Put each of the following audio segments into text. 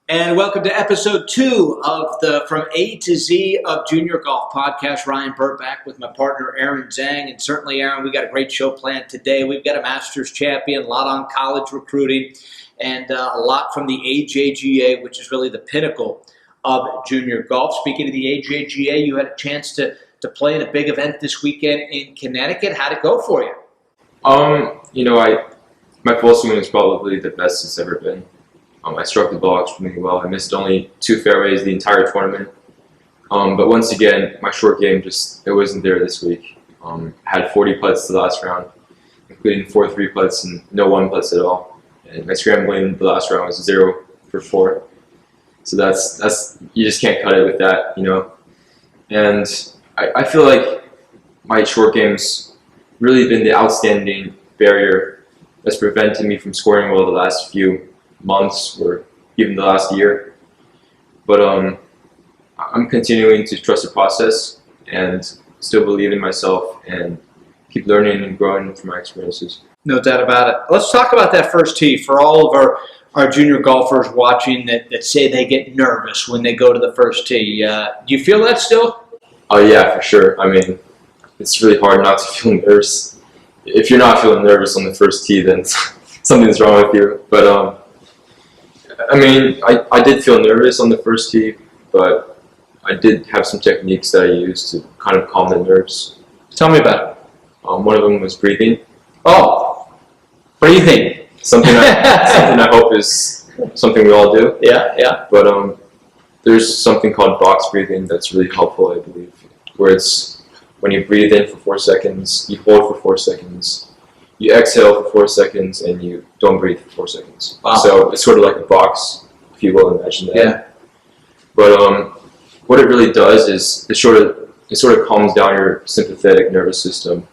And welcome to episode 2 of the From A to Z of Junior Golf podcast. Ryan Burt back with my partner Aaron Zhang. And certainly, Aaron, we got a great show planned today. We've got a Masters champion, a lot on college recruiting, and a lot from the AJGA, which is really the pinnacle of junior golf. Speaking of the AJGA, you had a chance to play in a big event this weekend in Connecticut. How'd it go for you? My full swing is probably the best it's ever been. I struck the ball extremely well. I missed only 2 fairways the entire tournament. But once again, my short game it wasn't there this week. Had 40 putts the last round, including 4 3 putts and no 1 putts at all. And my scrambling the last round was 0 for 4. So that's you just can't cut it with that, And I feel like my short game's really been the outstanding barrier that's prevented me from scoring well the last few months or even the last year. But I'm continuing to trust the process and still believe in myself and keep learning and growing from my experiences. No doubt about it. Let's talk about that first tee for all of our junior golfers watching that say they get nervous when they go to the first tee. Do you feel that still? Oh yeah, for sure. I mean, it's really hard not to feel nervous. If you're not feeling nervous on the first tee, then something's wrong with you. But I did feel nervous on the first tee, but I did have some techniques that I used to kind of calm the nerves. Tell me about it. One of them was breathing. Oh, breathing. Something I hope is something we all do. Yeah. But there's something called box breathing that's really helpful, I believe, where it's when you breathe in for 4 seconds, you hold for 4 seconds, you exhale for 4 seconds, and you don't breathe for 4 seconds. Wow. So it's sort of like a box, if you will imagine that. Yeah. But what it really does is it sort of calms down your sympathetic nervous system,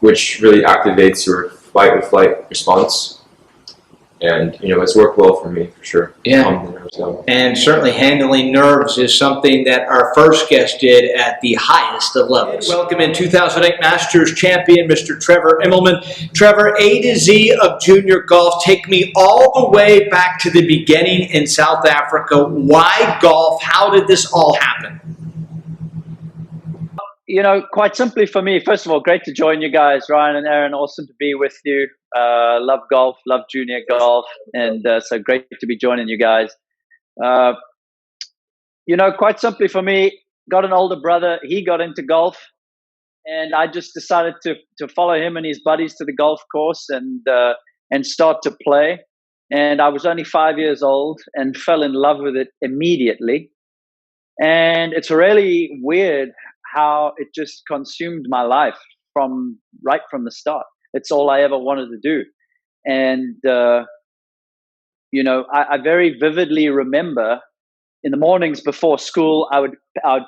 which really activates your fight or flight response. And it's worked well for me for sure. Yeah. Calm the nerves down. And certainly handling nerves is something that our first guest did at the highest of levels. Welcome in 2008 Masters champion, Mr. Trevor Immelman. Trevor, A to Z of junior golf. Take me all the way back to the beginning in South Africa. Why golf? How did this all happen? Quite simply for me, first of all, great to join you guys, Ryan and Aaron. Awesome to be with you. Love golf, love junior golf, and so great to be joining you guys. Quite simply for me, got an older brother. He got into golf, and I just decided to follow him and his buddies to the golf course and start to play. And I was only 5 years old and fell in love with it immediately. And it's really weird how it just consumed my life right from the start. It's all I ever wanted to do. And, I very vividly remember in the mornings before school, I would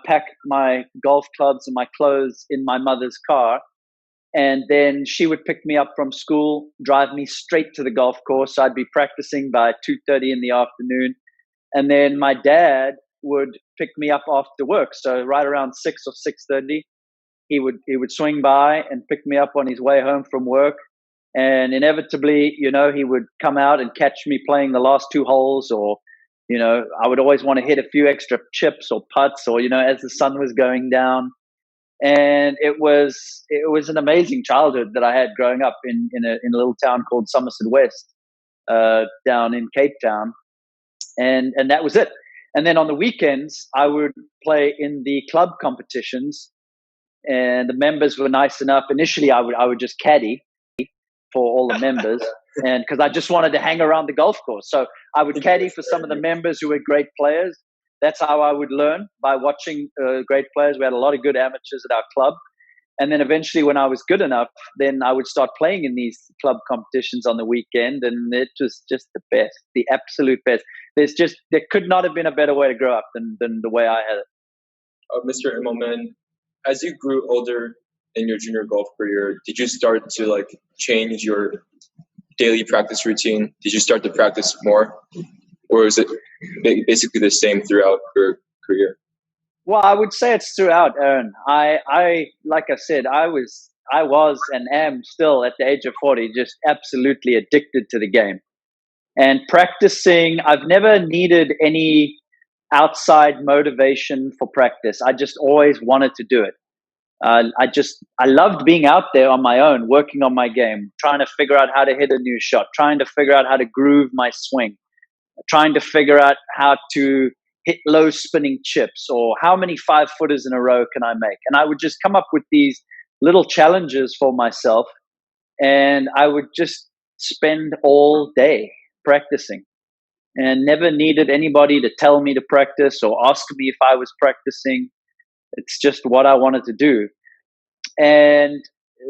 pack my golf clubs and my clothes in my mother's car. And then she would pick me up from school, drive me straight to the golf course. I'd be practicing by 2:30 in the afternoon. And then my dad would pick me up after work. So right around 6 or 6:30, he would swing by and pick me up on his way home from work. And inevitably, he would come out and catch me playing the last 2 holes, or, I would always want to hit a few extra chips or putts, or, as the sun was going down. And it was an amazing childhood that I had growing up in a little town called Somerset West, down in Cape Town. And that was it. And then on the weekends, I would play in the club competitions, and the members were nice enough. Initially, I would just caddy for all the members, and because I just wanted to hang around the golf course. So I would caddy for some of the members who were great players. That's how I would learn, by watching great players. We had a lot of good amateurs at our club. And then eventually, when I was good enough, then I would start playing in these club competitions on the weekend, and it was just the best, the absolute best. There could not have been a better way to grow up than the way I had it. Mr. Immelman, as you grew older in your junior golf career, did you start to change your daily practice routine? Did you start to practice more, or is it basically the same throughout your career? Well, I would say it's throughout, Aaron. Like I said, I was and am still at the age of 40, just absolutely addicted to the game. And practicing, I've never needed any outside motivation for practice. I just always wanted to do it. I loved being out there on my own, working on my game, trying to figure out how to hit a new shot, trying to figure out how to groove my swing, trying to figure out how to hit low spinning chips, or how many 5-footers in a row can I make. And I would just come up with these little challenges for myself, and I would just spend all day practicing, and never needed anybody to tell me to practice or ask me if I was practicing. It's just what I wanted to do. And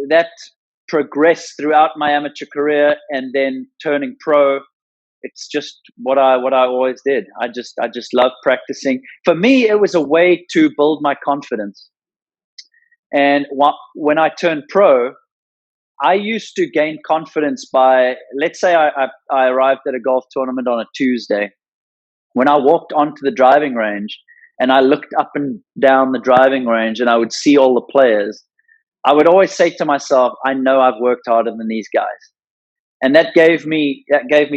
that progressed throughout my amateur career, and then turning pro. It's just what I always did. I just love practicing. For me, it was a way to build my confidence. And when I turned pro, I used to gain confidence by, let's say I arrived at a golf tournament on a Tuesday. When I walked onto the driving range and I looked up and down the driving range and I would see all the players, I would always say to myself, I know I've worked harder than these guys. And that gave me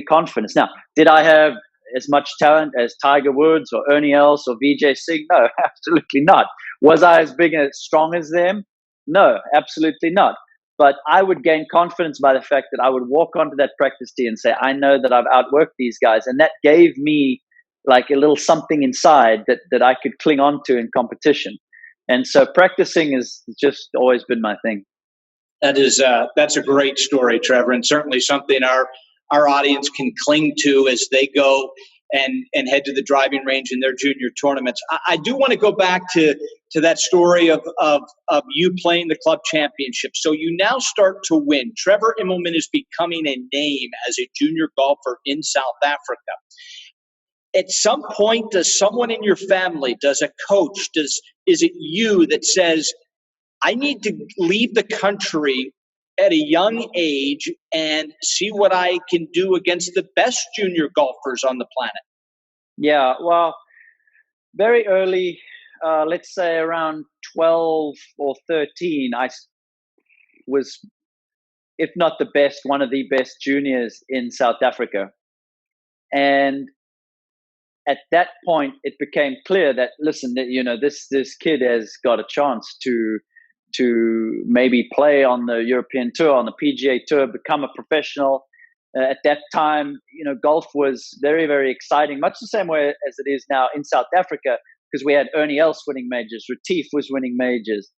confidence. Now, did I have as much talent as Tiger Woods or Ernie Els or Vijay Singh? No, absolutely not. Was I as big and as strong as them? No, absolutely not. But I would gain confidence by the fact that I would walk onto that practice tee and say, I know that I've outworked these guys. And that gave me like a little something inside that I could cling on to in competition. And so practicing has just always been my thing. That's a great story, Trevor, and certainly something our audience can cling to as they go and head to the driving range in their junior tournaments. I do want to go back to that story of you playing the club championship. So you now start to win. Trevor Immelman is becoming a name as a junior golfer in South Africa. At some point, does someone in your family, does a coach, is it you that says, I need to leave the country at a young age and see what I can do against the best junior golfers on the planet? Yeah, well, very early, let's say around 12 or 13, I was, if not the best, one of the best juniors in South Africa. And at that point, it became clear that, listen, this kid has got a chance to maybe play on the European Tour, on the PGA Tour, become a professional. At that time, golf was very, very exciting, much the same way as it is now in South Africa, because we had Ernie Els winning majors, Retief was winning majors,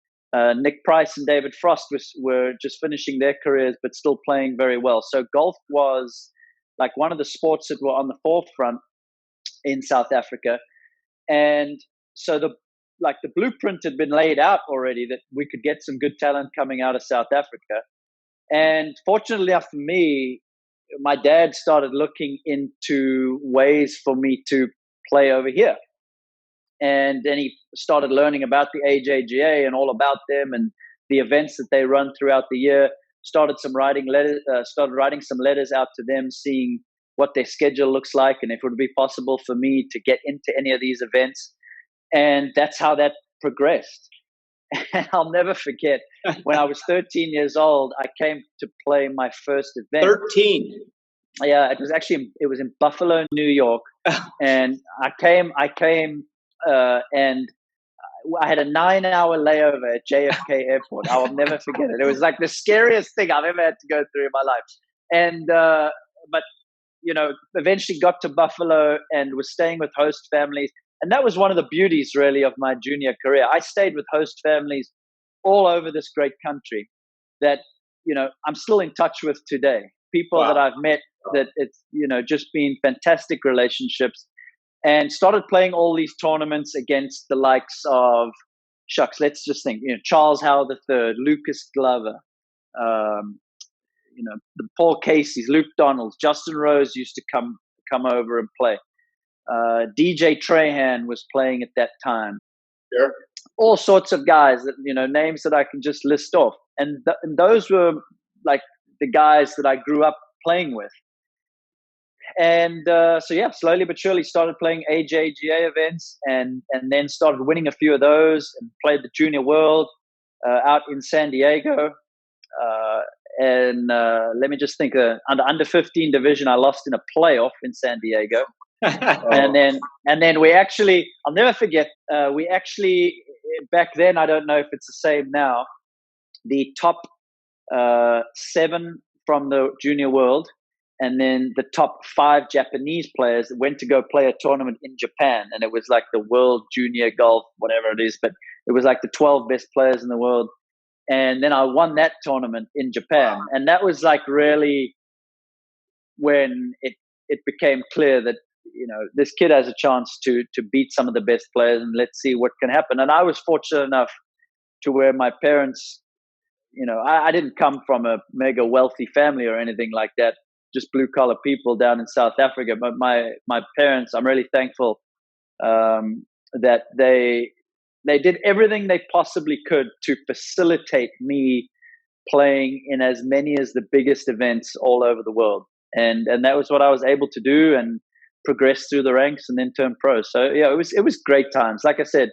Nick Price and David Frost were just finishing their careers, but still playing very well. So golf was like one of the sports that were on the forefront in South Africa. And so the blueprint had been laid out already that we could get some good talent coming out of South Africa. And fortunately enough for me, my dad started looking into ways for me to play over here. And then he started learning about the AJGA and all about them and the events that they run throughout the year. Started writing some letters out to them, seeing what their schedule looks like and if it would be possible for me to get into any of these events. And that's how that progressed. And I'll never forget, when I was 13 years old, I came to play my first event. 13? Yeah, it was in Buffalo, New York. And I came and I had a 9-hour layover at JFK Airport. I will never forget it. It was like the scariest thing I've ever had to go through in my life. And, but, eventually got to Buffalo and was staying with host families. And that was one of the beauties, really, of my junior career. I stayed with host families all over this great country that, I'm still in touch with today. People Wow. that I've met that it's, just been fantastic relationships, and started playing all these tournaments against the likes of, let's just think, Charles Howell III, Lucas Glover, the Paul Caseys, Luke Donalds, Justin Rose used to come over and play. DJ Trahan was playing at that time. Sure. All sorts of guys that, names that I can just list off. And those were like the guys that I grew up playing with. So slowly but surely started playing AJGA events, and then started winning a few of those, and played the Junior World out in San Diego. Let me just think, under 15 division, I lost in a playoff in San Diego. and then we actually, I'll never forget, we actually, back then, I don't know if it's the same now, the top 7 from the Junior World, and then the top 5 Japanese players went to go play a tournament in Japan. And it was like the World Junior Golf, whatever it is, but it was like the 12 best players in the world. And then I won that tournament in Japan. And that was like really when it became clear that, this kid has a chance to beat some of the best players, and let's see what can happen. And I was fortunate enough to where my parents, I didn't come from a mega wealthy family or anything like that, just blue collar people down in South Africa. But my parents, I'm really thankful that they did everything they possibly could to facilitate me playing in as many as the biggest events all over the world. And that was what I was able to do, and progress through the ranks and then turn pro. So yeah, it was great times. Like I said,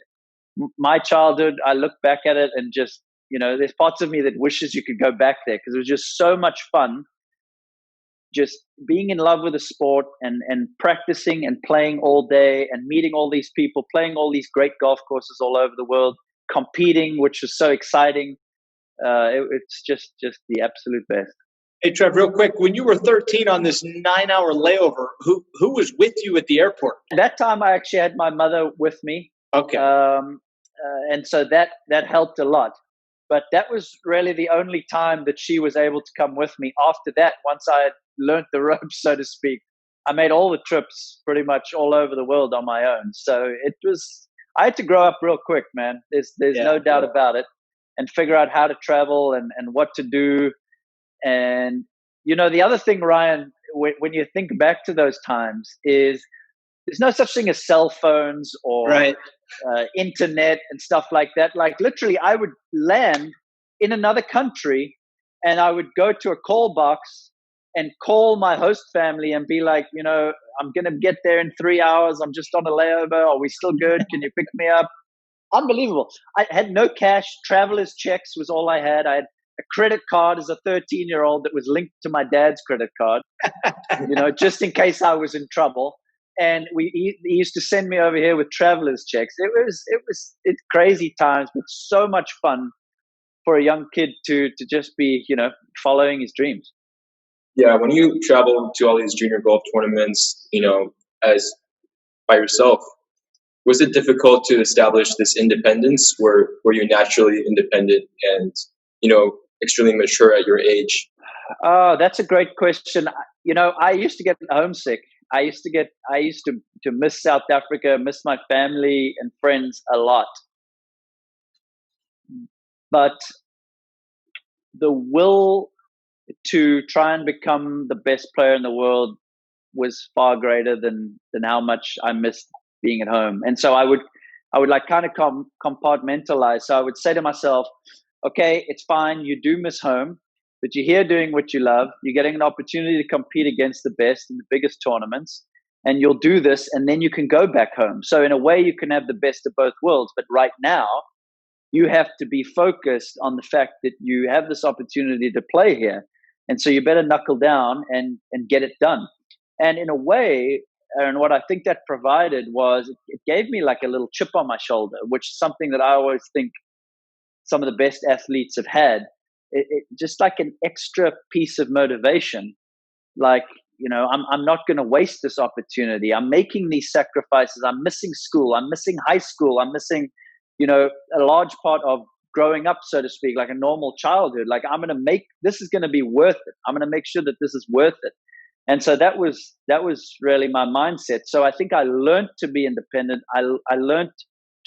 my childhood, I look back at it and just, there's parts of me that wishes you could go back there, because it was just so much fun, just being in love with the sport and practicing and playing all day and meeting all these people, playing all these great golf courses all over the world, competing, which was so exciting. It's just the absolute best. Hey, Trev, real quick, when you were 13 on this 9-hour layover, who was with you at the airport? That time I actually had my mother with me. Okay. And so that helped a lot. But that was really the only time that she was able to come with me. After that, once I had learned the ropes, so to speak, I made all the trips pretty much all over the world on my own. So I had to grow up real quick, man. There's no doubt about it, and figure out how to travel and what to do. And, the other thing, Ryan, when you think back to those times, is there's no such thing as cell phones or internet and stuff like that. Like literally, I would land in another country and I would go to a call box and call my host family and be like, I'm going to get there in 3 hours. I'm just on a layover. Are we still good? Can you pick me up? Unbelievable. I had no cash. Traveler's checks was all I had. I had a credit card as a 13-year-old that was linked to my dad's credit card, just in case I was in trouble. And he used to send me over here with traveler's checks. It's crazy times, but so much fun for a young kid to just be, following his dreams. Yeah, when you travel to all these junior golf tournaments, as by yourself, was it difficult to establish this independence? Were you naturally independent and, extremely mature at your age? Oh, that's a great question. I used to get homesick. I used to miss South Africa, miss my family and friends a lot. But the will to try and become the best player in the world was far greater than how much I missed being at home. And so I would like kind of compartmentalize. So I would say to myself, okay, it's fine. You do miss home, but you're here doing what you love. You're getting an opportunity to compete against the best in the biggest tournaments, and you'll do this, and then you can go back home. So in a way, you can have the best of both worlds. But right now, you have to be focused on the fact that you have this opportunity to play here. And so you better knuckle down and get it done. And in a way, and what I think that provided was it gave me like a little chip on my shoulder, which is something that I always think some of the best athletes have had. It just like an extra piece of motivation. Like, I'm not going to waste this opportunity. I'm making these sacrifices. I'm missing school. I'm missing high school. I'm missing, a large part of growing up, so to speak, like a normal childhood. Like this is going to be worth it. I'm going to make sure that this is worth it. And so that was really my mindset. So I think I learned to be independent. I learned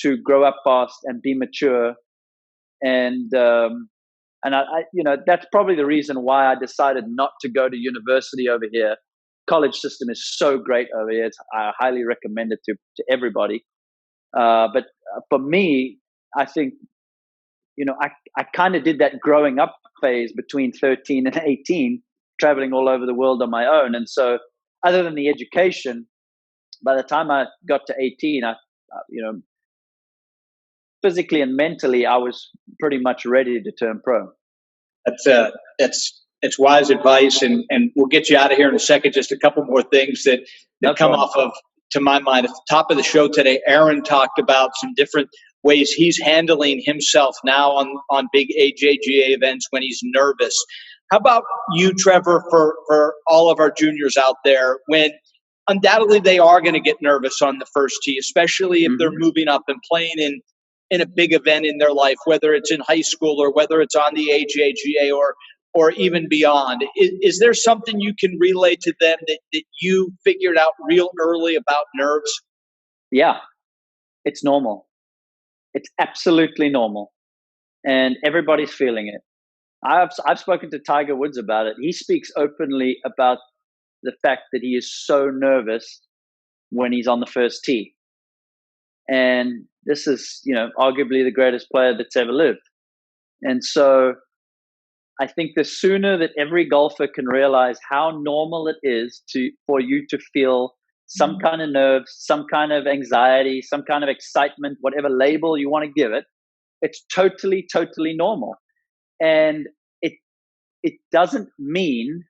to grow up fast and be mature. And I that's probably the reason why I decided not to go to university over here. College system is so great over here. I highly recommend it to everybody. But for me, I think, I kind of did that growing up phase between 13 and 18, traveling all over the world on my own. And so other than the education, by the time I got to 18, physically and mentally, I was pretty much ready to turn pro. That's wise advice, and we'll get you out of here in a second. Just a couple more things that come off of, to my mind, at the top of the show today. Aaron talked about some different ways he's handling himself now on big AJGA events when he's nervous. How about you, Trevor, for all of our juniors out there, when undoubtedly they are going to get nervous on the first tee, especially if they're moving up and playing in a big event in their life, whether it's in high school or whether it's on the AJGA or even beyond. Is there something you can relay to them that you figured out real early about nerves? Yeah, it's normal. It's absolutely normal. And everybody's feeling it. I've spoken to Tiger Woods about it. He speaks openly about the fact that he is so nervous when he's on the first tee. And this is, arguably the greatest player that's ever lived. And so I think the sooner that every golfer can realize how normal it is for you to feel some kind of nerves, some kind of anxiety, some kind of excitement, whatever label you want to give it, it's totally, totally normal. And it doesn't mean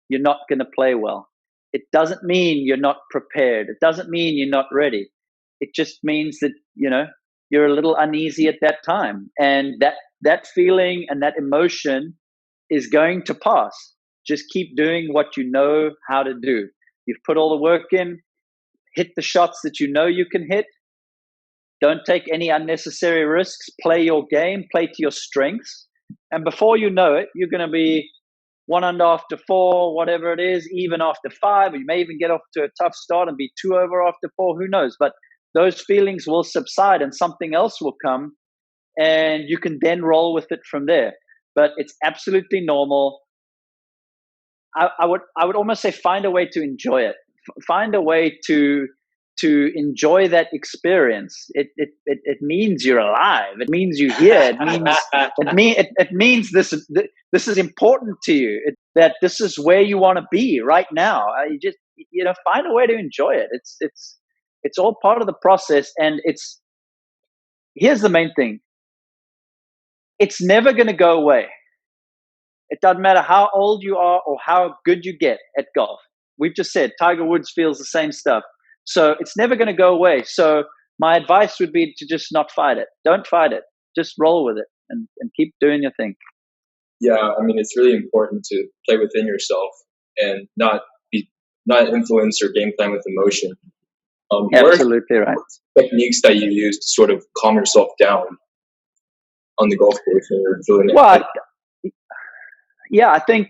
you're not going to play well. It doesn't mean you're not prepared. It doesn't mean you're not ready. It just means that, you're a little uneasy at that time. And that feeling and that emotion is going to pass. Just keep doing what you know how to do. You've put all the work in, hit the shots that you know you can hit. Don't take any unnecessary risks. Play your game, play to your strengths. And before you know it, you're going to be 1 under after 4, whatever it is, even after 5. Or you may even get off to a tough start and be 2 over after 4. Who knows? But those feelings will subside and something else will come, and you can then roll with it from there. But it's absolutely normal. I would almost say find a way to enjoy it. Find a way to enjoy that experience. It means you're alive. It means you're here. It means this is important to you. That this is where you want to be right now. You just find a way to enjoy it. It's all part of the process, and here's the main thing. It's never going to go away. It doesn't matter how old you are or how good you get at golf. We've just said Tiger Woods feels the same stuff. So it's never going to go away. So my advice would be to just not fight it. Don't fight it. Just roll with it and keep doing your thing. Yeah, it's really important to play within yourself and not influence your game plan with emotion. Absolutely right. Techniques that you use to sort of calm yourself down on the golf course when you're feeling it? Well, I think,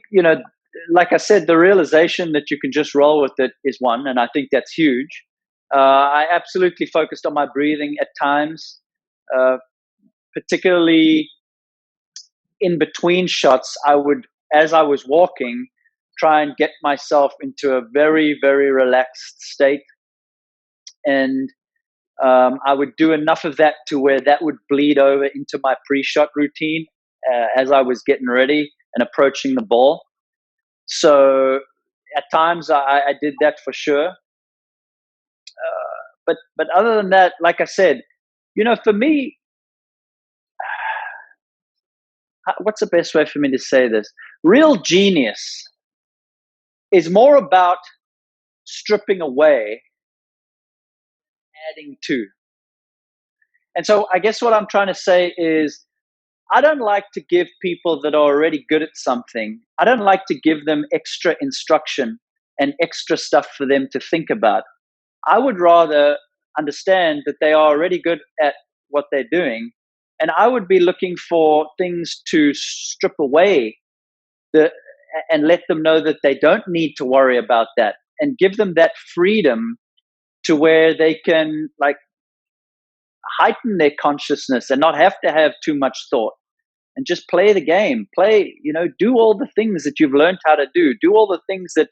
like I said, the realization that you can just roll with it is one, and I think that's huge. I absolutely focused on my breathing at times, particularly in between shots. I would, as I was walking, try and get myself into a very, very relaxed state. And I would do enough of that to where that would bleed over into my pre-shot routine as I was getting ready and approaching the ball. So at times I did that for sure. But other than that, like I said, for me, what's the best way for me to say this? Real genius is more about stripping away, adding to. And so I guess what I'm trying to say is, I don't like to give people that are already good at something, I don't like to give them extra instruction and extra stuff for them to think about. I would rather understand that they are already good at what they're doing, and I would be looking for things to strip away and let them know that they don't need to worry about that, and give them that freedom to where they can heighten their consciousness and not have to have too much thought, and just play the game, do all the things that you've learned how to do all the things that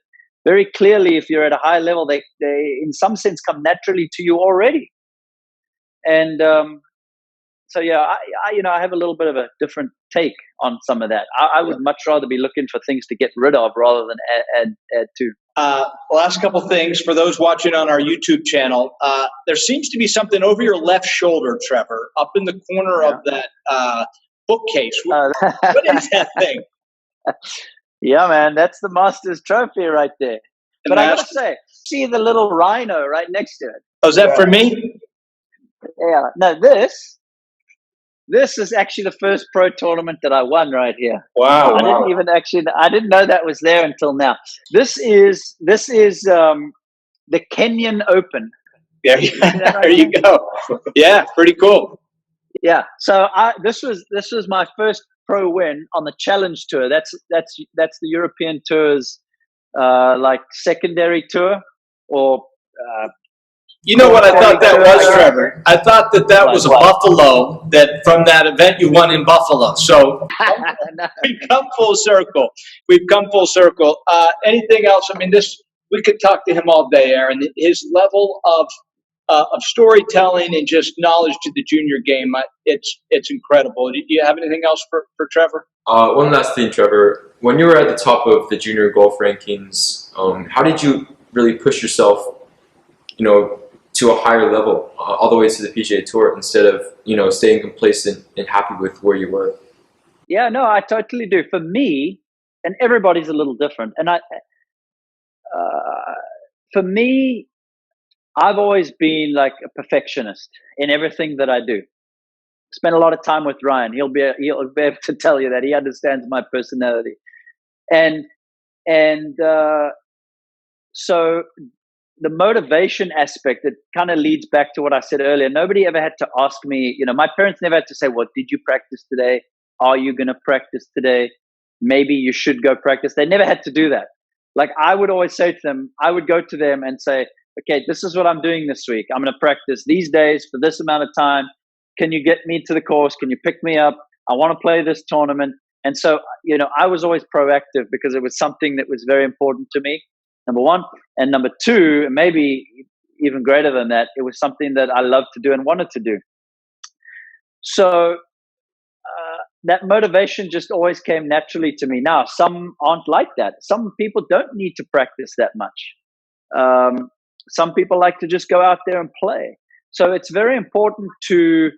very clearly, if you're at a high level, they in some sense come naturally to you already. And so yeah, I have a little bit of a different take on some of that. I would much rather be looking for things to get rid of rather than add to. Last couple things for those watching on our YouTube channel. There seems to be something over your left shoulder, Trevor, up in the corner of that bookcase. What is that thing? Yeah, man, that's the Masters trophy right there. But I gotta say, see the little rhino right next to it. Oh, is that for me? Yeah. No, this is actually the first pro tournament that I won right here. Wow. I didn't know that was there until now. This is the Kenyan Open. Yeah, there you go. Yeah, pretty cool. Yeah. So this was my first pro win on the Challenge Tour. That's the European Tour's like secondary tour, or you know what I thought that was, Trevor? I thought that was a Buffalo, that from that event you won in Buffalo. So we've come full circle. Anything else? I mean, we could talk to him all day, Aaron. His level of storytelling and just knowledge to the junior game, it's incredible. Do you have anything else for Trevor? One last thing, Trevor. When you were at the top of the junior golf rankings, how did you really push yourself, to a higher level, all the way to the PGA Tour, instead of, staying complacent and happy with where you were? Yeah, no, I totally do. For me, and everybody's a little different, and for me, I've always been like a perfectionist in everything that I do. Spent a lot of time with Ryan. He'll be able to tell you that. He understands my personality, and so the motivation aspect, it kind of leads back to what I said earlier. Nobody ever had to ask me. My parents never had to say, "Well, did you practice today? Are you going to practice today? Maybe you should go practice." They never had to do that. Like, I would always say to them, I would go to them and say, "Okay, this is what I'm doing this week. I'm going to practice these days for this amount of time. Can you get me to the course? Can you pick me up? I want to play this tournament." And so, I was always proactive because it was something that was very important to me, number one. And number two, maybe even greater than that, it was something that I loved to do and wanted to do. So that motivation just always came naturally to me. Now, some aren't like that. Some people don't need to practice that much. Some people like to just go out there and play. So it's very important to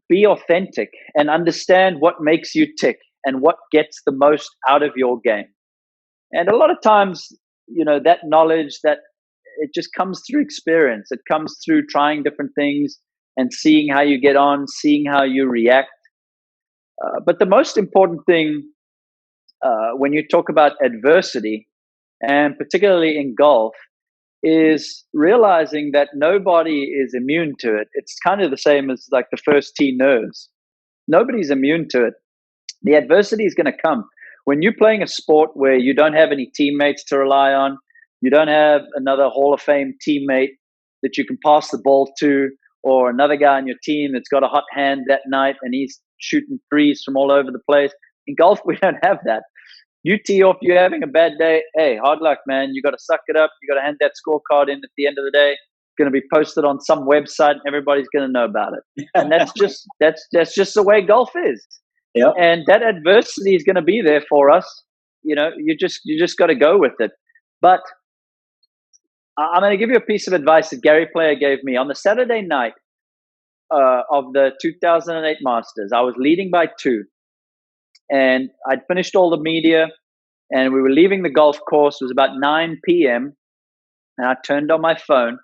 be authentic and understand what makes you tick and what gets the most out of your game. And a lot of times, that knowledge, that it just comes through experience. It comes through trying different things and seeing how you get on, seeing how you react. But the most important thing when you talk about adversity, and particularly in golf, is realizing that nobody is immune to it. It's kind of the same as like the first tee nerves. Nobody's immune to it. The adversity is going to come. When you're playing a sport where you don't have any teammates to rely on, you don't have another Hall of Fame teammate that you can pass the ball to, or another guy on your team that's got a hot hand that night and he's shooting threes from all over the place. In golf, we don't have that. You tee off, you're having a bad day. Hey, hard luck, man. You got to suck it up. You got to hand that scorecard in at the end of the day. It's going to be posted on some website, and everybody's going to know about it. And that's just the way golf is. Yep. And that adversity is going to be there for us. You just got to go with it. But I'm going to give you a piece of advice that Gary Player gave me on the Saturday night of the 2008 Masters. I was leading by 2. And I'd finished all the media, and we were leaving the golf course. It was about 9 p.m. And I turned on my phone,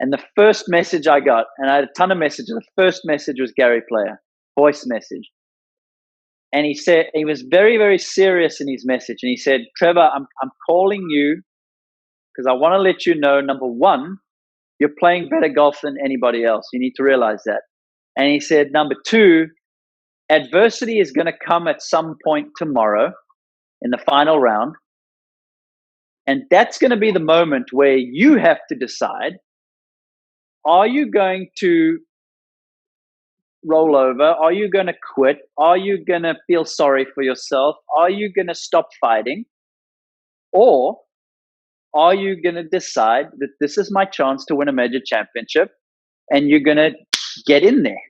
and the first message I got, and I had a ton of messages. The first message was Gary Player, voice message. And he said, he was very, very serious in his message. And he said, "Trevor, I'm calling you because I want to let you know, number one, you're playing better golf than anybody else. You need to realize that." And he said, "Number two, adversity is going to come at some point tomorrow in the final round. And that's going to be the moment where you have to decide, are you going to roll over? Are you going to quit? Are you going to feel sorry for yourself? Are you going to stop fighting? Or are you going to decide that this is my chance to win a major championship, and you're going to get in there?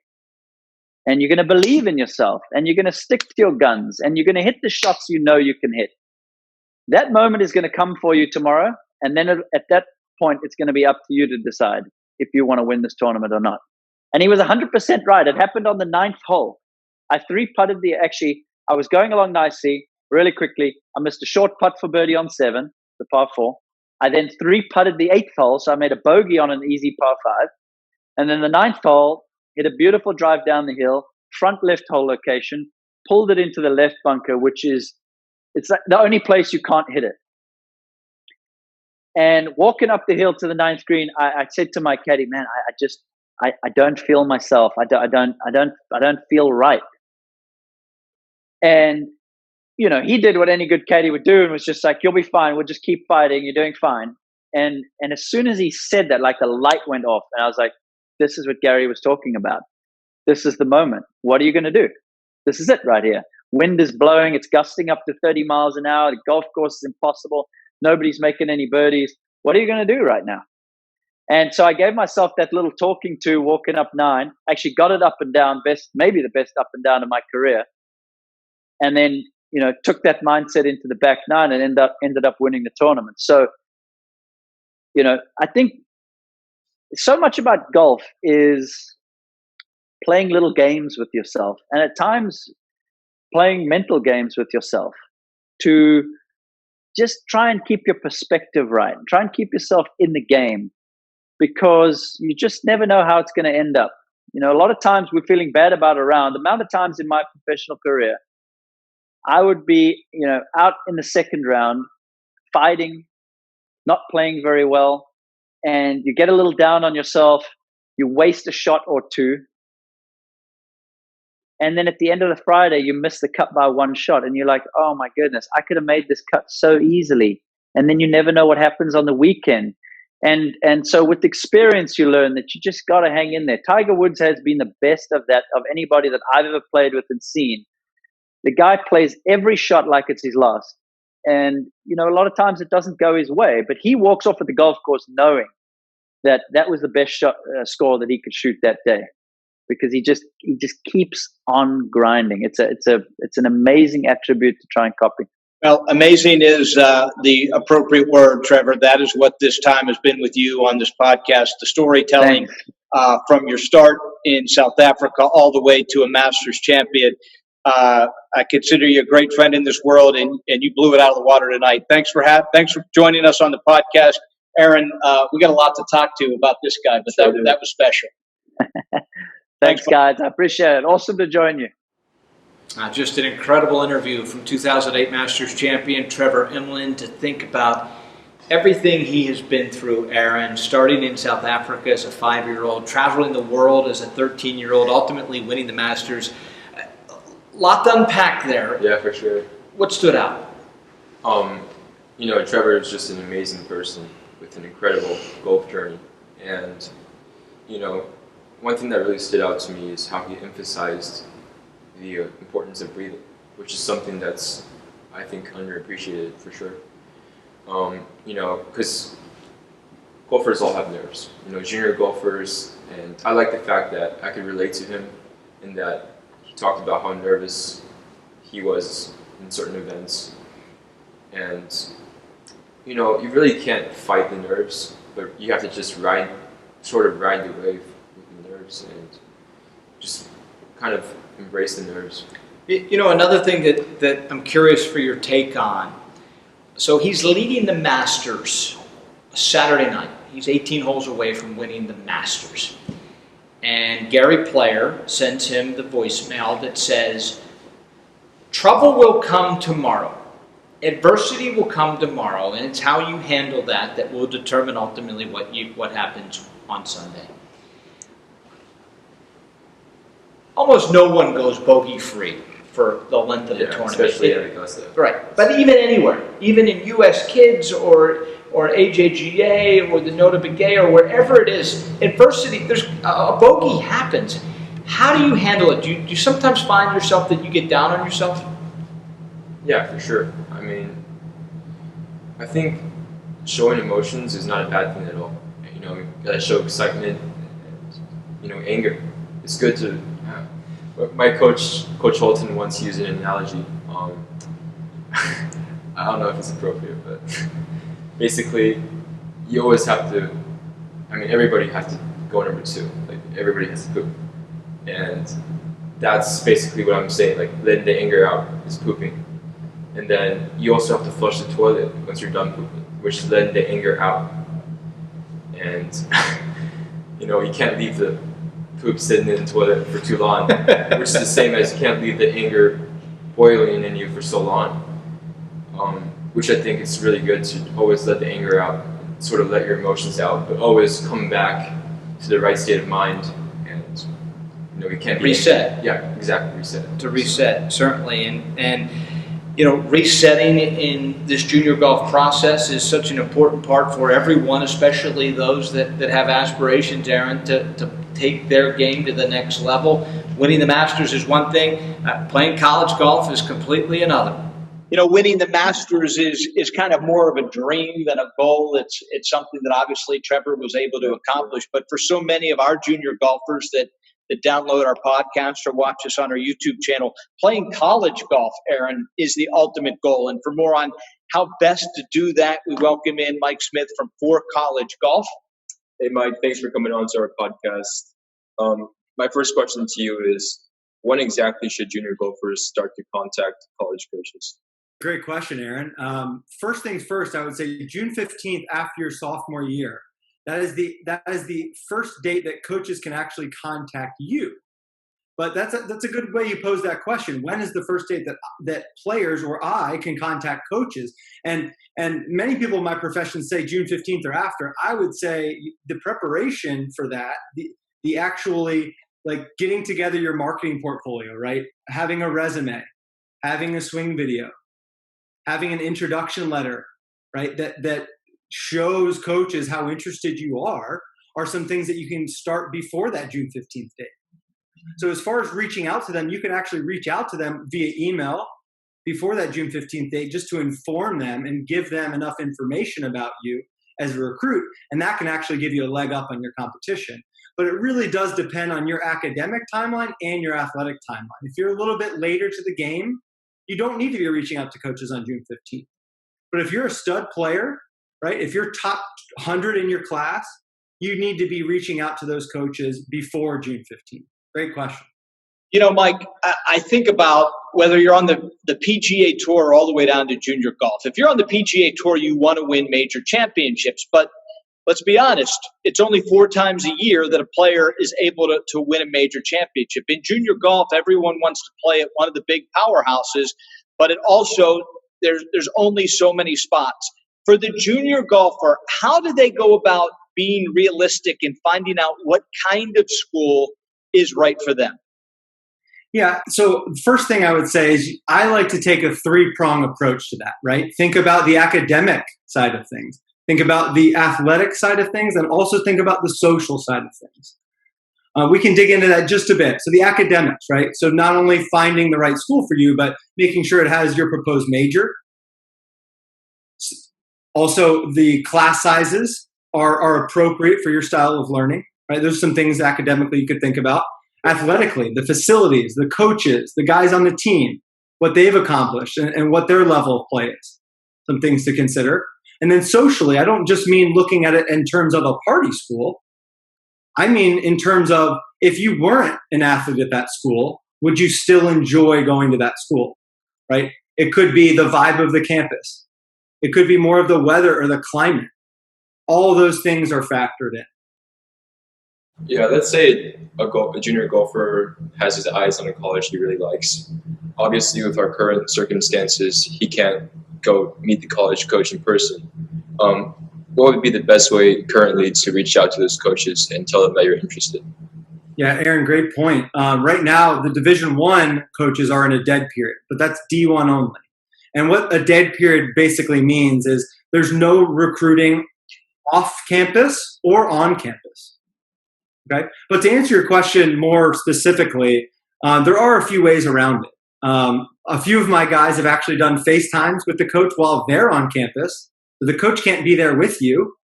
And you're going to believe in yourself, and you're going to stick to your guns, and you're going to hit the shots you know you can hit." That moment is going to come for you tomorrow. And then at that point, it's going to be up to you to decide if you want to win this tournament or not. And he was 100% right. It happened on the 9th hole. I three-putted I was going along nicely, really quickly. I missed a short putt for birdie on 7, the par 4. I then three-putted the 8th hole, so I made a bogey on an easy par 5. And then the 9th hole, hit a beautiful drive down the hill, front left hole location, pulled it into the left bunker, it's like the only place you can't hit it. And walking up the hill to the 9th green, I said to my caddy, man, I don't feel myself. I don't feel right. And, he did what any good caddy would do and was just like, you'll be fine. We'll just keep fighting. You're doing fine. And as soon as he said that, like the light went off and I was like, this is what Gary was talking about. This is the moment. What are you going to do? This is it right here. Wind is blowing. It's gusting up to 30 miles an hour. The golf course is impossible. Nobody's making any birdies. What are you going to do right now? And so I gave myself that little talking to walking up 9. Actually got it up and down, maybe the best up and down of my career. And then, took that mindset into the back 9 and ended up winning the tournament. So, I think so much about golf is playing little games with yourself. And at times playing mental games with yourself to just try and keep your perspective right. Try and keep yourself in the game because you just never know how it's going to end up. A lot of times we're feeling bad about a round. The amount of times in my professional career, I would be, out in the second round, fighting, not playing very well, and you get a little down on yourself, you waste a shot or two, and then at the end of the Friday, you miss the cut by 1 shot, and you're like, oh my goodness, I could have made this cut so easily. And then you never know what happens on the weekend. And so with experience, you learn that you just got to hang in there. Tiger Woods has been the best of that, of anybody that I've ever played with and seen. The guy plays every shot like it's his last. And, a lot of times it doesn't go his way, but he walks off at the golf course knowing that was the best shot score that he could shoot that day because he just keeps on grinding. It's an amazing attribute to try and copy. Well, amazing is the appropriate word, Trevor. That is what this time has been with you on this podcast, the storytelling from your start in South Africa all the way to a Masters champion. I consider you a great friend in this world, and you blew it out of the water tonight. Thanks for joining us on the podcast, Aaron. We got a lot to talk to about this guy, but that was special. Thanks, guys. I appreciate it. Awesome to join you. Just an incredible interview from 2008 Masters champion Trevor Immelman to think about everything he has been through, Aaron, starting in South Africa as a 5-year-old, traveling the world as a 13-year-old, ultimately winning the Masters. Lot to unpack there. Yeah, for sure. What stood out? Trevor is just an amazing person with an incredible golf journey. And, one thing that really stood out to me is how he emphasized the importance of breathing, which is something that's, I think, underappreciated for sure. Because golfers all have nerves, junior golfers, and I like the fact that I could relate to him in that he talked about how nervous he was in certain events. And, you really can't fight the nerves, but you have to just ride the wave with the nerves and just kind of embrace the nerves. Another thing that I'm curious for your take on. So he's leading the Masters Saturday night. He's 18 holes away from winning the Masters. And Gary Player sends him the voicemail that says, trouble will come tomorrow. Adversity will come tomorrow, and it's how you handle that will determine ultimately what happens on Sunday. Almost no one goes bogey-free for the length of the tournament. Especially at Augusta. Right, but even anywhere, even in U.S. Kids or AJGA or the Nota Begay or wherever it is, adversity, there's a bogey happens. How do you handle it? Do you sometimes find yourself that you get down on yourself? Yeah, for sure. I think showing emotions is not a bad thing at all. You gotta show excitement and, anger. It's good to. My coach Holton, once used an analogy. I don't know if it's appropriate, but basically, you always have to. I mean, everybody has to go number 2. Like everybody has to poop, and that's basically what I'm saying. Like letting the anger out is pooping, and then you also have to flush the toilet once you're done pooping, which is letting the anger out. And you can't leave the poop sitting in the toilet for too long, which is the same as you can't leave the anger boiling in you for so long. Which I think it's really good to always let the anger out, sort of let your emotions out, but always come back to the right state of mind. And you can't be reset. Angry. Yeah, exactly, reset. To reset, certainly, and resetting in this junior golf process is such an important part for everyone, especially those that have aspirations, Aaron, to take their game to the next level. Winning the Masters is one thing. Playing college golf is completely another. Winning the Masters is kind of more of a dream than a goal. It's something that obviously Trevor was able to accomplish. But for so many of our junior golfers that download our podcast or watch us on our YouTube channel, playing college golf, Aaron, is the ultimate goal. And for more on how best to do that, we welcome in Mike Smith from Fore College Golf. Hey, Mike, thanks for coming on to our podcast. My first question to you is, when exactly should junior golfers start to contact college coaches? Great question, Aaron. First things first, I would say June 15th after your sophomore year. That is the first date that coaches can actually contact you. But that's a good way you pose that question. When is the first date that players or I can contact coaches? And many people in my profession say June 15th or after. I would say the preparation for that, the actually like getting together your marketing portfolio, right? Having a resume, having a swing video, having an introduction letter, right? That shows coaches how interested you are some things that you can start before that June 15th date. So as far as reaching out to them, you can actually reach out to them via email before that June 15th date just to inform them and give them enough information about you as a recruit. And that can actually give you a leg up on your competition. But it really does depend on your academic timeline and your athletic timeline. If you're a little bit later to the game, you don't need to be reaching out to coaches on June 15th. But if you're a stud player, right, if you're top 100 in your class, you need to be reaching out to those coaches before June 15th. Great question. Mike, I think about whether you're on the PGA Tour all the way down to junior golf. If you're on the PGA Tour, you want to win major championships. But let's be honest, it's only 4 times a year that a player is able to win a major championship. In junior golf, everyone wants to play at one of the big powerhouses, but it also there's only so many spots. For the junior golfer, how do they go about being realistic and finding out what kind of school is right for them? Yeah, so the first thing I would say is I like to take a 3-prong approach to that, right? Think about the academic side of things. Think about the athletic side of things, and also think about the social side of things. We can dig into that just a bit. So the academics, right? So not only finding the right school for you, but making sure it has your proposed major. Also, the class sizes are appropriate for your style of learning, right? There's some things academically you could think about. Athletically, the facilities, the coaches, the guys on the team, what they've accomplished and what their level of play is. Some things to consider. And then socially, I don't just mean looking at it in terms of a party school. I mean in terms of if you weren't an athlete at that school, would you still enjoy going to that school, right? It could be the vibe of the campus. It could be more of the weather or the climate. All those things are factored in. Yeah, let's say a junior golfer has his eyes on a college he really likes. Obviously, with our current circumstances, he can't go meet the college coach in person. What would be the best way currently to reach out to those coaches and tell them that you're interested? Yeah, Aaron, great point. Right now, the Division I coaches are in a dead period, but that's D1 only. And what a dead period basically means is there's no recruiting off campus or on campus. Okay, but to answer your question more specifically, there are a few ways around it. A few of my guys have actually done FaceTimes with the coach while they're on campus. So the coach can't be there with you,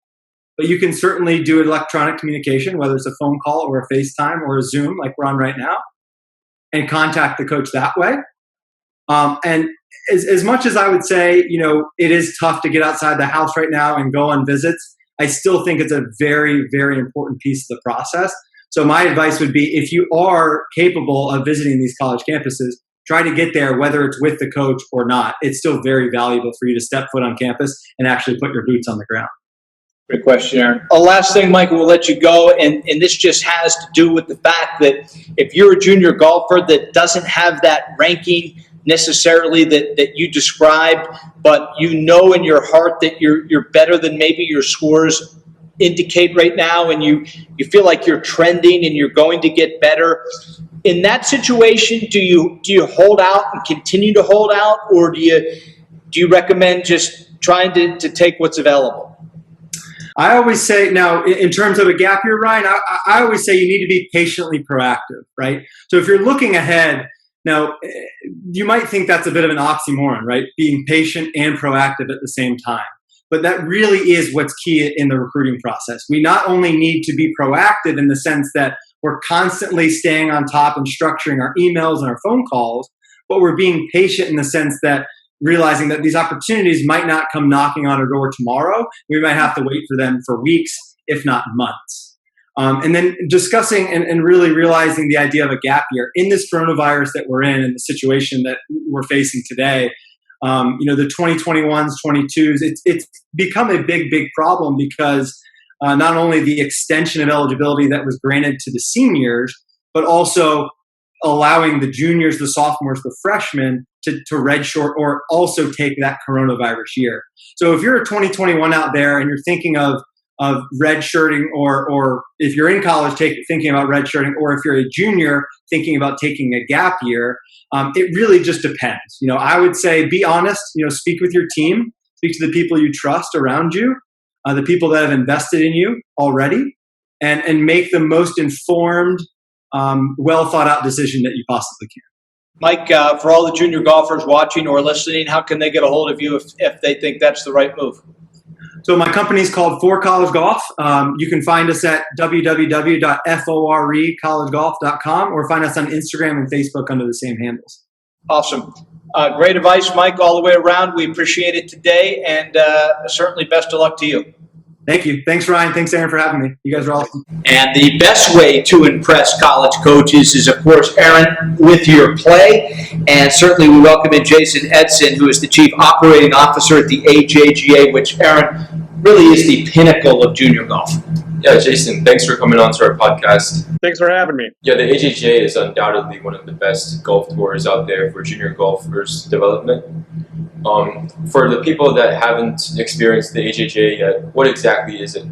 but you can certainly do electronic communication, whether it's a phone call or a FaceTime or a Zoom like we're on right now, and contact the coach that way. And as much as I would say, it is tough to get outside the house right now and go on visits, I still think it's a very, very important piece of the process. So my advice would be, if you are capable of visiting these college campuses, try to get there, whether it's with the coach or not. It's still very valuable for you to step foot on campus and actually put your boots on the ground. Great question, Aaron. Last thing, Michael, we'll let you go, and this just has to do with the fact that if you're a junior golfer that doesn't have that ranking necessarily that you described, but in your heart that you're better than maybe your scores indicate right now, and you feel like you're trending and you're going to get better. In that situation, do you hold out and continue to hold out, or do you recommend just trying to take what's available? I always say, now, in terms of a gap year, Ryan, I always say you need to be patiently proactive, right? So if you're looking ahead, now, you might think that's a bit of an oxymoron, right? Being patient and proactive at the same time. But that really is what's key in the recruiting process. We not only need to be proactive in the sense that we're constantly staying on top and structuring our emails and our phone calls, but we're being patient in the sense that realizing that these opportunities might not come knocking on our door tomorrow. We might have to wait for them for weeks, if not months. And then discussing and really realizing the idea of a gap year in this coronavirus that we're in and the situation that we're facing today. The 2021s, 22s, it's become a big, big problem because not only the extension of eligibility that was granted to the seniors, but also allowing the juniors, the sophomores, the freshmen to redshirt or also take that coronavirus year. So if you're a 2021 out there and you're thinking of redshirting, or if you're in college thinking about redshirting, or if you're a junior thinking about taking a gap year, it really just depends. I would say be honest. Speak with your team, speak to the people you trust around you, the people that have invested in you already, and make the most informed, well thought out decision that you possibly can. Mike, for all the junior golfers watching or listening, how can they get a hold of you if they think that's the right move? So my company is called Fore College Golf. You can find us at www.forecollegegolf.com or find us on Instagram and Facebook under the same handles. Awesome. Great advice, Mike, all the way around. We appreciate it today, and certainly best of luck to you. Thank you. Thanks, Ryan. Thanks, Aaron, for having me. You guys are awesome. And the best way to impress college coaches is, of course, Aaron, with your play. And certainly we welcome in Jason Etzen, who is the Chief Operating Officer at the AJGA, which, Aaron, really is the pinnacle of junior golf. Yeah, Jason, thanks for coming on to our podcast. Thanks for having me. Yeah, the AJGA is undoubtedly one of the best golf tours out there for junior golfers' development. For the people that haven't experienced the AJGA yet, what exactly is it?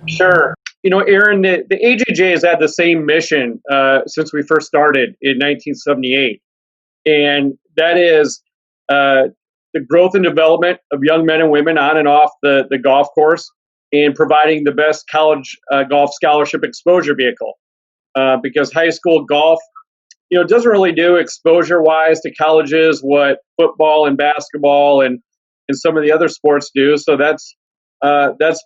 Sure. Aaron, the AJGA has had the same mission since we first started in 1978. And that is the growth and development of young men and women on and off the golf course, and providing the best college golf scholarship exposure vehicle. Because high school golf, doesn't really do exposure-wise to colleges what football and basketball and some of the other sports do. So that's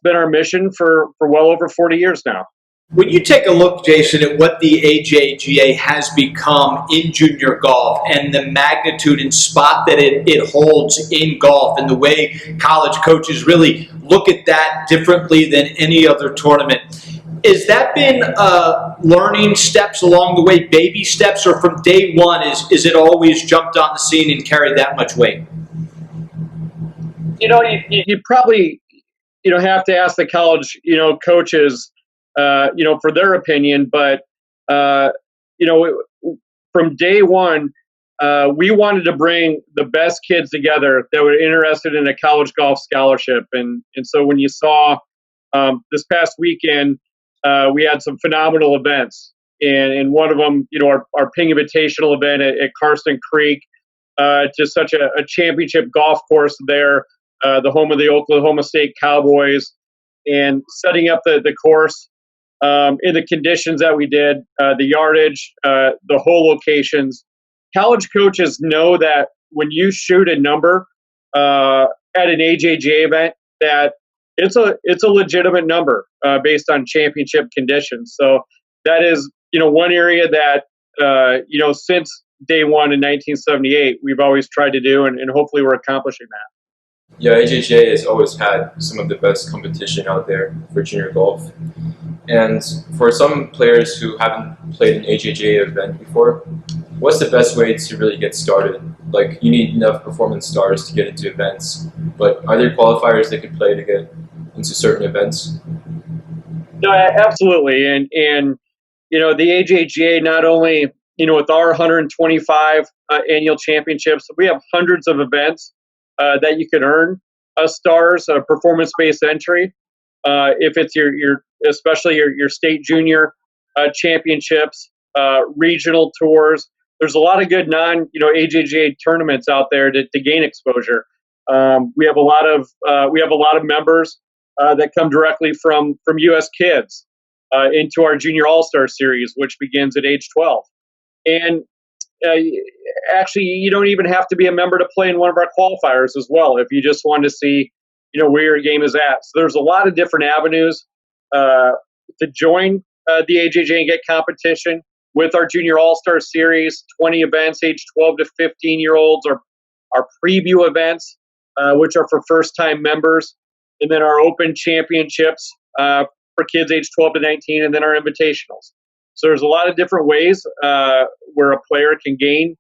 been our mission for well over 40 years now. When you take a look, Jason, at what the AJGA has become in junior golf and the magnitude and spot that it holds in golf, and the way college coaches really look at that differently than any other tournament, has that been learning steps along the way, baby steps, or from day one is it always jumped on the scene and carried that much weight? You probably have to ask the college coaches for their opinion, but from day one, we wanted to bring the best kids together that were interested in a college golf scholarship, and so when you saw this past weekend, we had some phenomenal events, and one of them, our Ping Invitational event at Karsten Creek, just such a championship golf course there, the home of the Oklahoma State Cowboys, and setting up the course in the conditions that we did, the yardage, the hole locations. College coaches know that when you shoot a number at an AJGA event, that it's a legitimate number based on championship conditions. So that is one area that since day one in 1978, we've always tried to do, and hopefully we're accomplishing that. Yeah, AJGA has always had some of the best competition out there for junior golf. And for some players who haven't played an AJGA event before, what's the best way to really get started? Like, you need enough performance stars to get into events, but are there qualifiers they could play to get into certain events? No, absolutely. And the AJGA, not only, with our 125 annual championships, we have hundreds of events that you can earn stars, performance-based entry. If it's especially your state junior championships, regional tours, there's a lot of good AJGA tournaments out there to gain exposure. We have a lot of members that come directly from U.S. Kids into our Junior All-Star Series, which begins at age 12. And actually, you don't even have to be a member to play in one of our qualifiers as well, if you just want to see where your game is at. So there's a lot of different avenues to join the AJGA and get competition with our Junior All-Star Series, 20 events, age 12 to 15-year-olds, our preview events, which are for first-time members, and then our Open Championships for kids age 12 to 19, and then our invitationals. So there's a lot of different ways where a player can gain,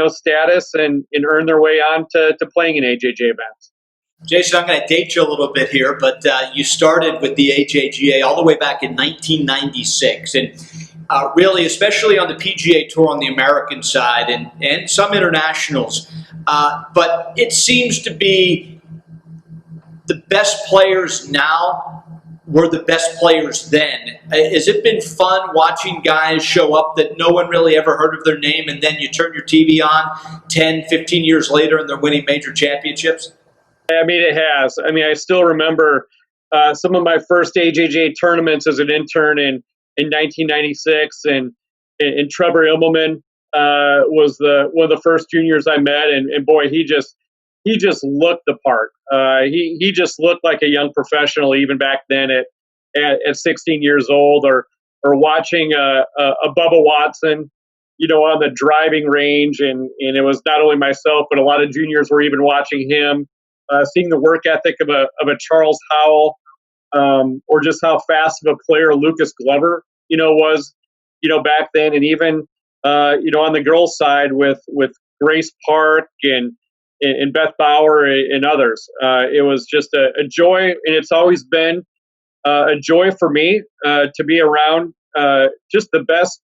status and earn their way on to playing in AJGA events. Jason, I'm going to date you a little bit here, but you started with the AJGA all the way back in 1996. And really, especially on the PGA Tour on the American side and some internationals, but it seems to be the best players now were the best players then. Has it been fun watching guys show up that no one really ever heard of their name, and then you turn your TV on 10, 15 years later and they're winning major championships? I mean, it has. I mean, I still remember some of my first AJGA tournaments as an intern in 1996, and Trevor Immelman was one of the first juniors I met, and boy, he just looked the part. He just looked like a young professional even back then at 16 years old, or watching a Bubba Watson, on the driving range, and it was not only myself, but a lot of juniors were even watching him. Seeing the work ethic of a Charles Howell, or just how fast of a player Lucas Glover, was, back then, and even, on the girls' side with Grace Park and Beth Bauer and others. It was just a joy, and it's always been a joy for me to be around just the best,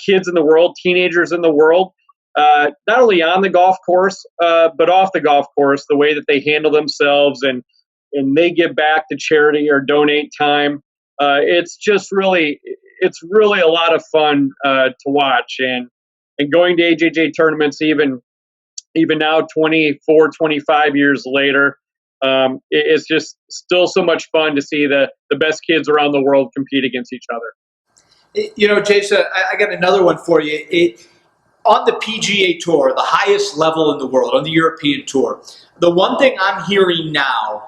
kids in the world, teenagers in the world. Not only on the golf course, but off the golf course, the way that they handle themselves and they give back to charity or donate time. It's really a lot of fun to watch, and going to AJGA tournaments even now, 24, 25 years later, it's just still so much fun to see the best kids around the world compete against each other. Jason, I got another one for you. On the PGA Tour, the highest level in the world, on the European Tour, the one thing I'm hearing now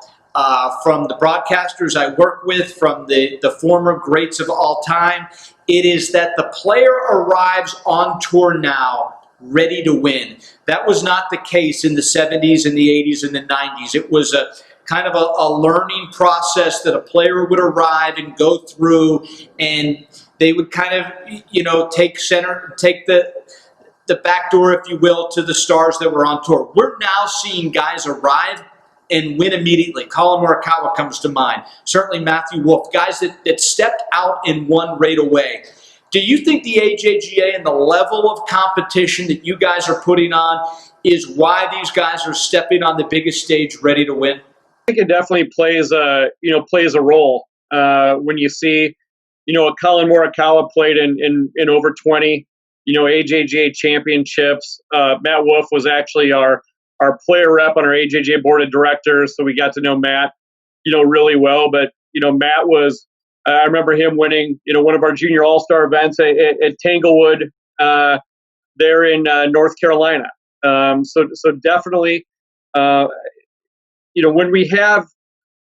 from the broadcasters I work with, from the former greats of all time, it is that the player arrives on tour now ready to win. That was not the case in the 70s and the 80s and the 90s. It was a kind of a learning process that a player would arrive and go through, and they would kind of, take the back door, if you will, to the stars that were on tour. We're now seeing guys arrive and win immediately. Colin Morikawa comes to mind. Certainly Matthew Wolff, guys that stepped out and won right away. Do you think the AJGA and the level of competition that you guys are putting on is why these guys are stepping on the biggest stage ready to win? I think it definitely plays a role when you see, a Colin Morikawa played in over 20, AJGA championships. Matt Wolff was actually our player rep on our AJGA board of directors, so we got to know Matt, really well. But Matt was, I remember him winning, one of our junior all-star events at Tanglewood there in North Carolina. So definitely, when we have,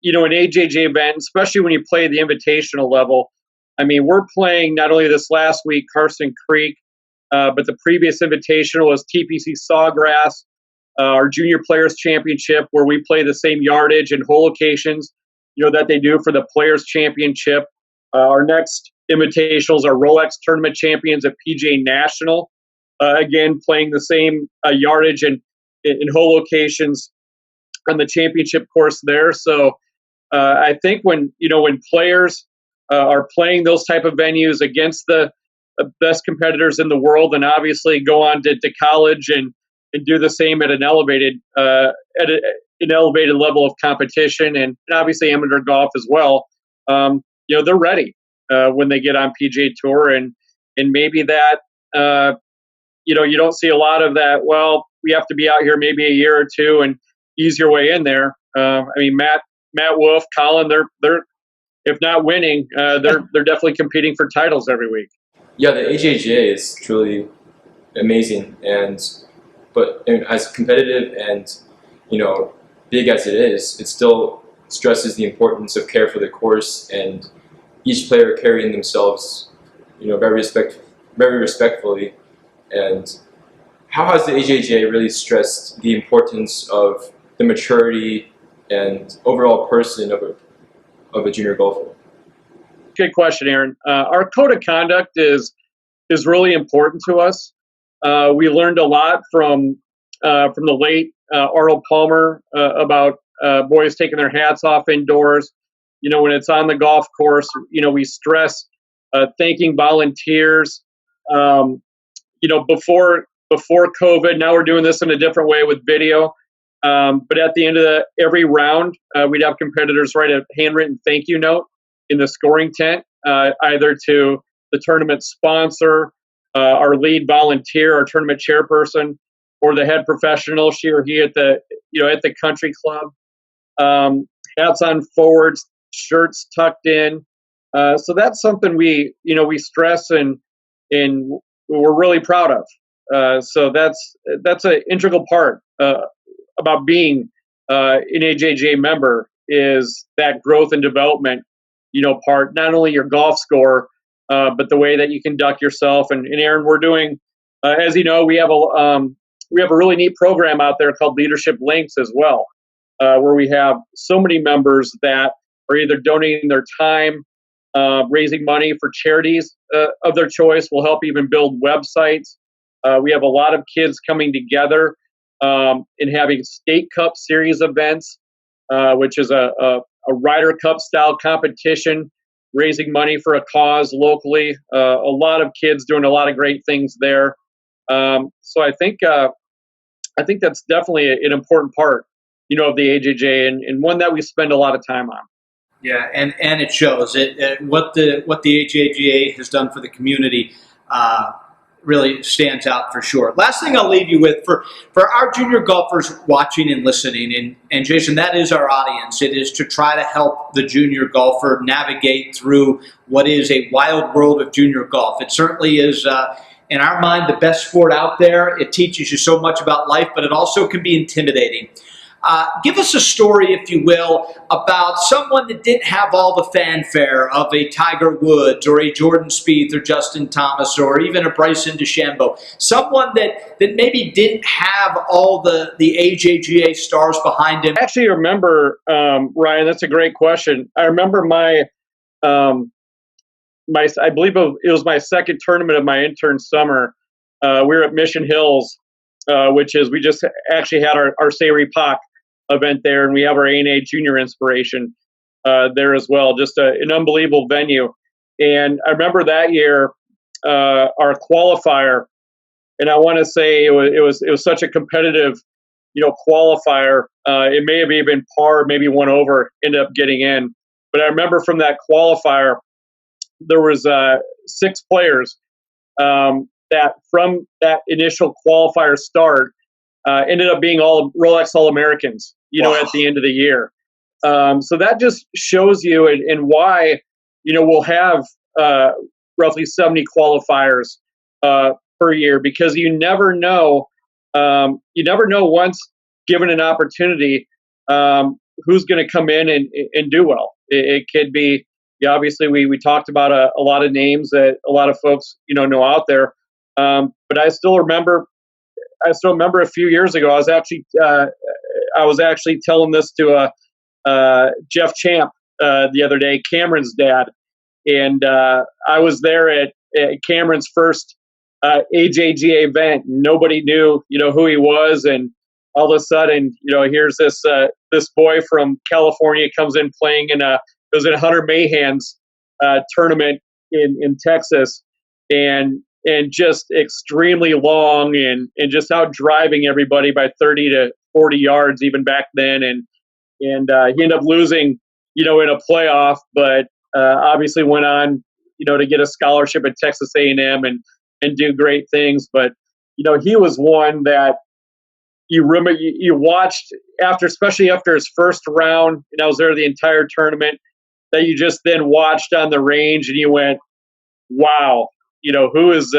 an AJGA event, especially when you play the invitational level, I mean, we're playing not only this last week, Carson Creek, but the previous invitational was TPC Sawgrass, our Junior Players Championship, where we play the same yardage and hole locations, that they do for the Players Championship. Our next invitationals are Rolex Tournament Champions at PGA National, again playing the same yardage and in hole locations on the championship course there. So I think when players are playing those type of venues against the best competitors in the world, and obviously go on to college and do the same at an elevated level of competition, and obviously amateur golf as well. They're ready when they get on PGA Tour, and maybe that you don't see a lot of that. Well, we have to be out here maybe a year or two and ease your way in there. Matt Wolf, Colin, they're if not winning, they're definitely competing for titles every week. Yeah, the AJGA is truly amazing, but as competitive and big as it is, it still stresses the importance of care for the course and each player carrying themselves, very respectfully. And how has the AJGA really stressed the importance of the maturity and overall person of a junior golfer? Good question, Aaron. Our code of conduct is really important to us. We learned a lot from the late Arnold Palmer about boys taking their hats off indoors. When it's on the golf course, we stress thanking volunteers. Before COVID, now we're doing this in a different way with video. But at the end of every round, we'd have competitors write a handwritten thank you note in the scoring tent, either to the tournament sponsor, our lead volunteer, our tournament chairperson, or the head professional, she or he at the country club. Hats on forwards, shirts tucked in. So that's something we stress and we're really proud of. So that's an integral part about being an AJGA member, is that growth and development, part, not only your golf score, but the way that you conduct yourself. And Aaron, we're doing, as you know, we have a really neat program out there called Leadership Links as well, where we have so many members that are either donating their time, raising money for charities of their choice. We'll help even build websites. We have a lot of kids coming together and having State Cup Series events, which is a Ryder Cup style competition, raising money for a cause locally. A lot of kids doing a lot of great things there. So I think that's definitely an important part, of the AJGA, and one that we spend a lot of time on. Yeah, and it shows what the AJGA has done for the community really stands out for sure. Last thing I'll leave you with for our junior golfers watching and listening, and Jason, that is our audience. It is to try to help the junior golfer navigate through what is a wild world of junior golf. It certainly is, in our mind, the best sport out there. It teaches you so much about life, but it also can be intimidating. Give us a story, if you will, about someone that didn't have all the fanfare of a Tiger Woods or a Jordan Spieth or Justin Thomas or even a Bryson DeChambeau. Someone that maybe didn't have all the AJGA stars behind him. I actually remember, Ryan, that's a great question. I remember I believe it was my second tournament of my intern summer. We were at Mission Hills, which is, we just actually had our Sayri Pak event there, and we have our ANA Junior Inspiration there as well. Just an unbelievable venue. And I remember that year, our qualifier, and I want to say it was such a competitive, qualifier. It may have even par, maybe one over, ended up getting in. But I remember from that qualifier, there was 6 players that from that initial qualifier start ended up being all Rolex All-Americans, Wow. At the end of the year. So that just shows you and why, we'll have roughly 70 qualifiers per year, because you never know once given an opportunity who's going to come in and do well. It could be, obviously we talked about a lot of names that a lot of folks, know out there. But I still remember a few years ago, I was actually telling this to Jeff Champ the other day, Cameron's dad, and I was there at Cameron's first AJGA event. Nobody knew, who he was, and all of a sudden, here's this boy from California comes in playing it was in Hunter Mahan's tournament in Texas, and just extremely long and just out driving everybody by 30 to 40 yards even back then, and he ended up losing, in a playoff, but obviously went on, to get a scholarship at Texas A&M and do great things. But he was one that you remember, you watched especially after his first round, and I was there the entire tournament, that you just then watched on the range and you went, wow, who is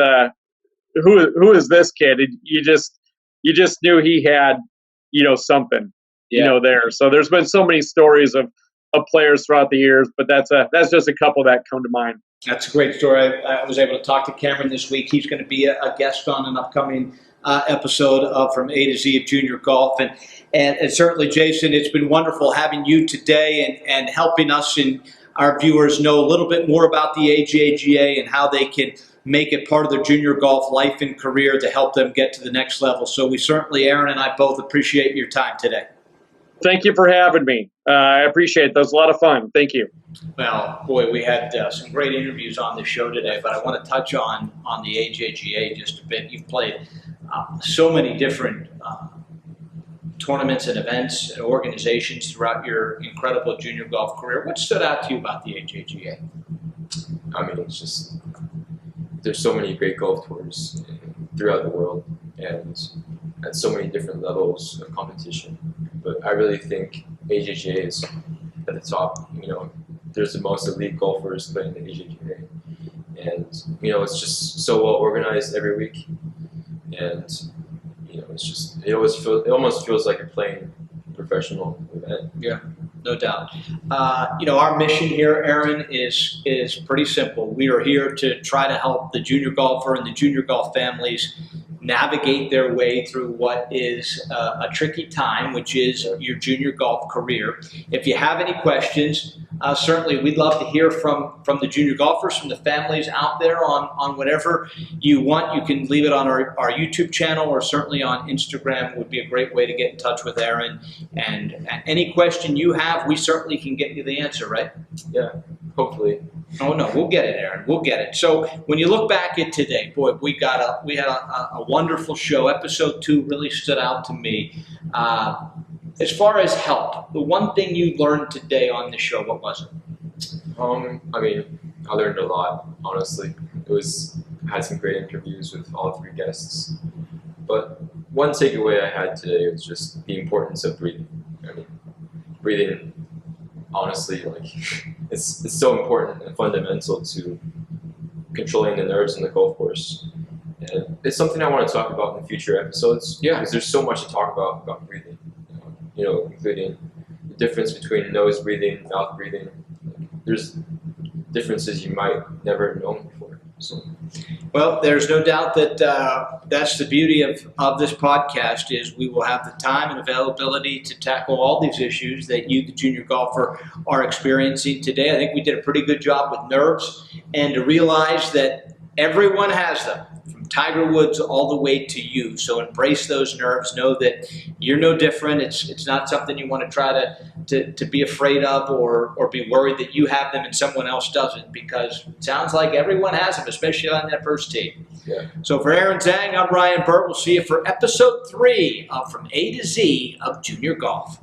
this kid? And you just knew he had, something, there. So there's been so many stories of players throughout the years, but that's just a couple that come to mind. That's a great story. I was able to talk to Cameron this week. He's going to be a guest on an upcoming episode of From A to Z of Junior Golf. And certainly, Jason, it's been wonderful having you today and helping us and our viewers know a little bit more about the AJGA and how they can make it part of their junior golf life and career to help them get to the next level. So we certainly, Aaron and I both appreciate your time today. Thank you for having me. I appreciate it. That was a lot of fun. Thank you. Well, boy, we had some great interviews on the show today, but I want to touch on the AJGA just a bit. You've played so many different tournaments and events and organizations throughout your incredible junior golf career. What stood out to you about the AJGA? I mean, it's just, there's so many great golf tours throughout the world and at so many different levels of competition. But I really think AJGA is at the top. There's the most elite golfers playing the AJGA. And, it's just so well organized every week. And, it almost feels like you're playing a professional event. Yeah, no doubt. Our mission here, Aaron, is pretty simple. We are here to try to help the junior golfer and the junior golf families navigate their way through what is a tricky time, which is your junior golf career. If you have any questions, certainly we'd love to hear from the junior golfers, from the families out there on whatever you want. You can leave it on our YouTube channel or certainly on Instagram would be a great way to get in touch with Aaron. And any question you have, we certainly can get you the answer, right? Yeah, hopefully. Oh no, we'll get it, Aaron. We'll get it. So when you look back at today, boy, we had a wonderful show. Episode 2 really stood out to me. As far as help, the one thing you learned today on the show, what was it? I learned a lot, honestly. I had some great interviews with all 3 guests. But one takeaway I had today was just the importance of breathing. Breathing, honestly, it's so important and fundamental to controlling the nerves in the golf course. And it's something I want to talk about in the future episodes. Yeah. Because there's so much to talk about breathing. Including the difference between nose breathing, mouth breathing. There's differences you might never have known before. So. Well, there's no doubt that that's the beauty of this podcast is we will have the time and availability to tackle all these issues that you, the junior golfer, are experiencing today. I think we did a pretty good job with nerves and to realize that everyone has them, from Tiger Woods all the way to you. So embrace those nerves. Know that you're no different. It's not something you want to try to be afraid of or be worried that you have them and someone else doesn't, because it sounds like everyone has them, especially on that first tee. Yeah. So for Aaron Zhang, I'm Ryan Burt. We'll see you for episode 3 of From A to Z of Junior Golf.